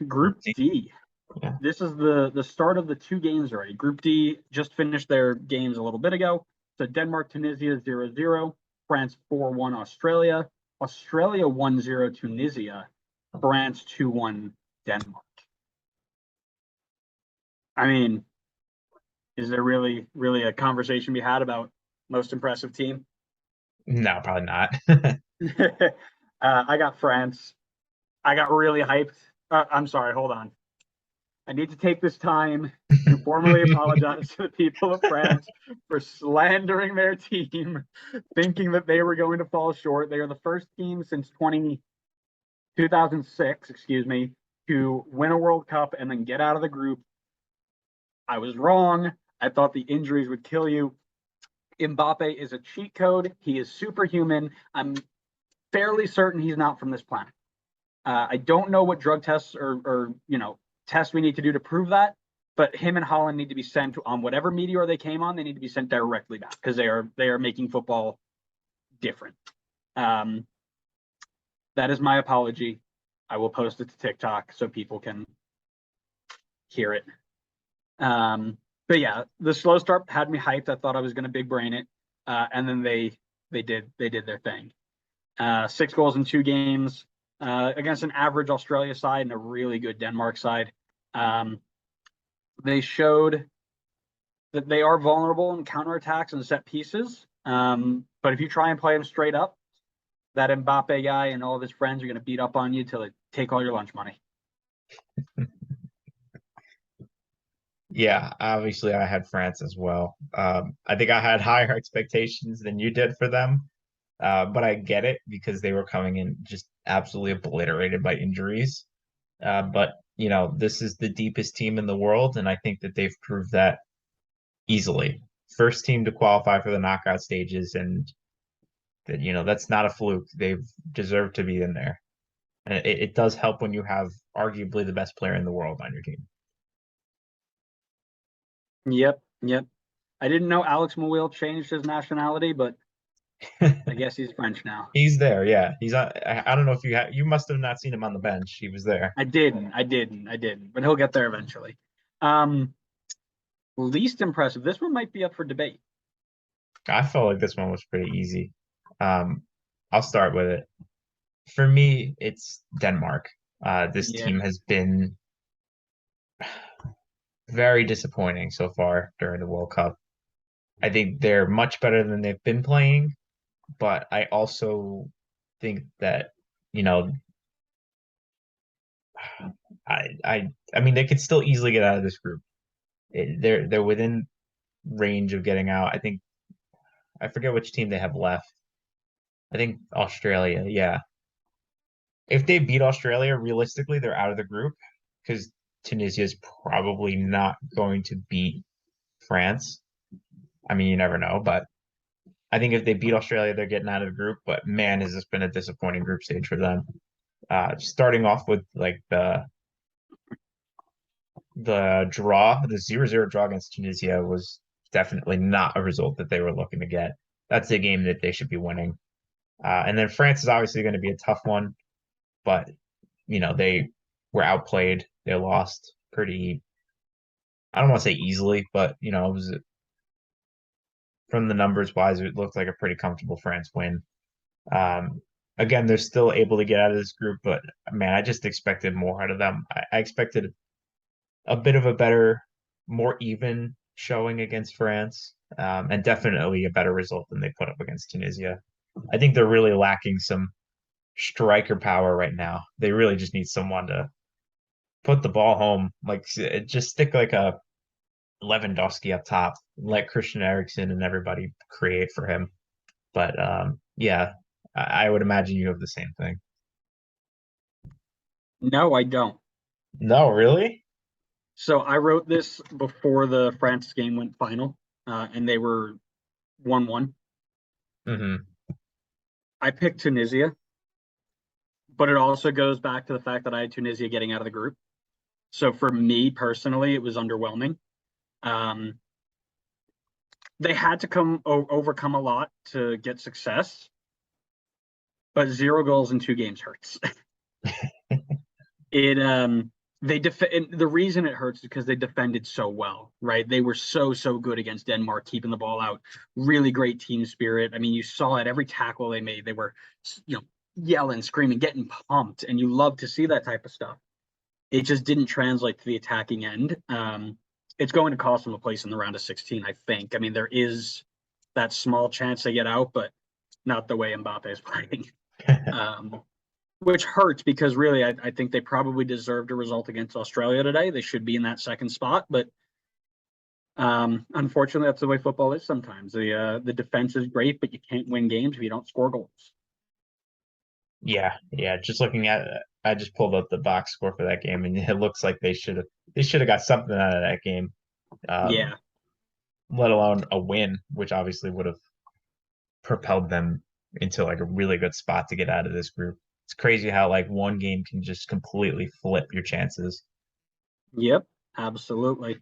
Group D. Yeah. This is the start of the two games already. Group D just finished their games a little bit ago. So Denmark, Tunisia 0-0, France 4-1 Australia, Australia 1-0 Tunisia, France 2-1 Denmark. I mean, is there really a conversation we had about most impressive team? No, probably not. I got France. I got really hyped. I'm sorry, hold on. I need to take this time to formally apologize to the people of France for slandering their team, thinking that they were going to fall short. They are the first team since 2006, excuse me, to win a World Cup and then get out of the group. I was wrong. I thought the injuries would kill you. Mbappe is a cheat code. He is superhuman. I'm fairly certain he's not from this planet. I don't know what drug tests or tests we need to do to prove that, but him and Holland need to be sent on whatever meteor they came on. They need to be sent directly back because they are making football different. That is my apology. I will post it to TikTok so people can hear it. But yeah, the slow start had me hyped. I thought I was going to big brain it, and then they did their thing. 6 goals in 2 games against an average Australia side and a really good Denmark side. They showed that they are vulnerable in counterattacks and set pieces. But if you try and play them straight up, that Mbappe guy and all of his friends are going to beat up on you till they take all your lunch money. Yeah, obviously I had France as well. I think I had higher expectations than you did for them. But I get it because they were coming in just absolutely obliterated by injuries. But this is the deepest team in the world, and I think that they've proved that easily. First team to qualify for the knockout stages, and that's not a fluke. They've deserved to be in there. And it does help when you have arguably the best player in the world on your team. Yep. I didn't know Alex Mouille changed his nationality, but I guess he's French now. He's there, yeah. I don't know if you must have not seen him on the bench. He was there. I didn't, but he'll get there eventually. Least impressive. This one might be up for debate. I felt like this one was pretty easy. I'll start with it. For me, it's Denmark. This Yeah. team has been very disappointing so far during the World Cup. I think they're much better than they've been playing, but I also think that, you know, I mean they could still easily get out of this group. They're within range of getting out. I think I forget which team they have left. I think Australia, yeah. If they beat Australia, realistically, they're out of the group because Tunisia is probably not going to beat France. I mean, you never know, but I think if they beat Australia, they're getting out of the group. But man, has this been a disappointing group stage for them. Starting off with like the draw, the 0-0 draw against Tunisia was definitely not a result that they were looking to get. That's a game that they should be winning. And then France is obviously going to be a tough one, but they were outplayed. They lost pretty. I don't want to say easily, but it was from the numbers wise, it looked like a pretty comfortable France win. Again, they're still able to get out of this group, but man, I just expected more out of them. I expected a bit of a better, more even showing against France, and definitely a better result than they put up against Tunisia. I think they're really lacking some striker power right now. They really just need someone to put the ball home, like just stick like a Lewandowski up top, let Christian Eriksen and everybody create for him. But yeah, I would imagine you have the same thing. No, I don't. No, really? So I wrote this before the France game went final, and they were 1-1. Mm-hmm. I picked Tunisia, but it also goes back to the fact that I had Tunisia getting out of the group. So for me personally, it was underwhelming. Um, they had to overcome a lot to get success, but 0 goals in 2 games hurts. It they the reason it hurts is because they defended so well, right? They were so good against Denmark, keeping the ball out. Really great team spirit. I mean, you saw it every tackle they made. They were, yelling, screaming, getting pumped, and you love to see that type of stuff. It just didn't translate to the attacking end. It's going to cost them a place in the round of 16, I think. I mean, there is that small chance they get out, but not the way Mbappe is playing. Which hurts because really, I think they probably deserved a result against Australia today. They should be in that second spot, but unfortunately, that's the way football is sometimes. The defense is great, but you can't win games if you don't score goals. Yeah, yeah. Just looking at it, I just pulled up the box score for that game, and it looks like they should have got something out of that game. Yeah. Let alone a win, which obviously would have propelled them into like a really good spot to get out of this group. It's crazy how like one game can just completely flip your chances. Yep. Absolutely.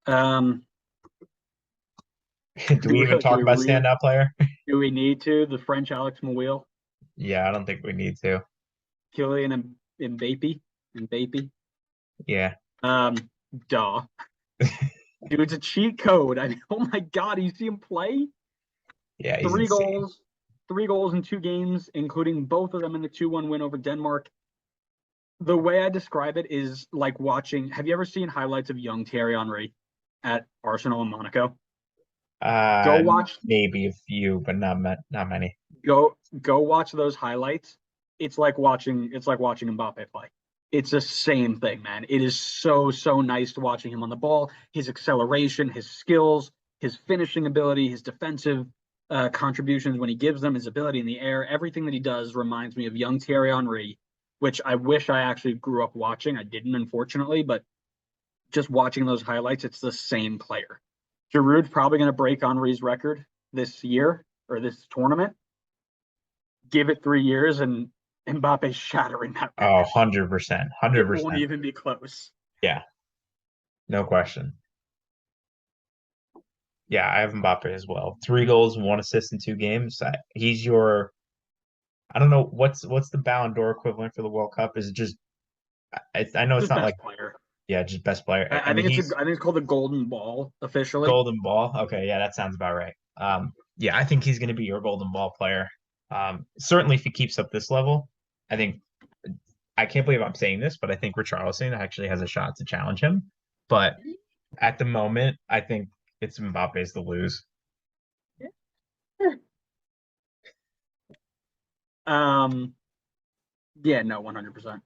Um, Do we even talk about standout player? do we need to the French Alex Mouille, Yeah, I don't think we need to. Kylian Mbappe? Yeah. Um, duh. Dude, it's a cheat code. I mean, oh my God, you see him play? Yeah, he's Three insane. goals, 3 goals in 2 games, including both of them in the 2-1 win over Denmark. The way I describe it is like watching. Have you ever seen highlights of young Thierry Henry at Arsenal and Monaco? Go Uh, watch, maybe a few, but not many. go watch those highlights. It's like watching Mbappe play. It's the same thing, man. It is so nice watching him on the ball. His acceleration, his skills, his finishing ability, his defensive contributions when he gives them, his ability in the air, everything that he does reminds me of young Thierry Henry, which I wish I actually grew up watching. I didn't, unfortunately, but just watching those highlights, it's the same player. Giroud's probably going to break Henry's record this year or this tournament. Give it 3 years and Mbappe's shattering that Oh, record. 100%. It won't 100%. even be close. Yeah, no question. Yeah, I have Mbappe as well. 3 goals, 1 assist in 2 games. He's your I don't know what's the Ballon d'Or equivalent for the World Cup. Is it just I know it's Just not like best player. yeah, just best player. I I mean think it's he's I think it's called the Golden Ball officially. golden ball. Okay, yeah, that sounds about right. Yeah, I think he's going to be your golden ball player. Certainly if he keeps up this level, I think I can't believe I'm saying this, but I think Richarlison actually has a shot to challenge him. But at the moment, I think it's Mbappe's to lose. Um, yeah, no, 100%.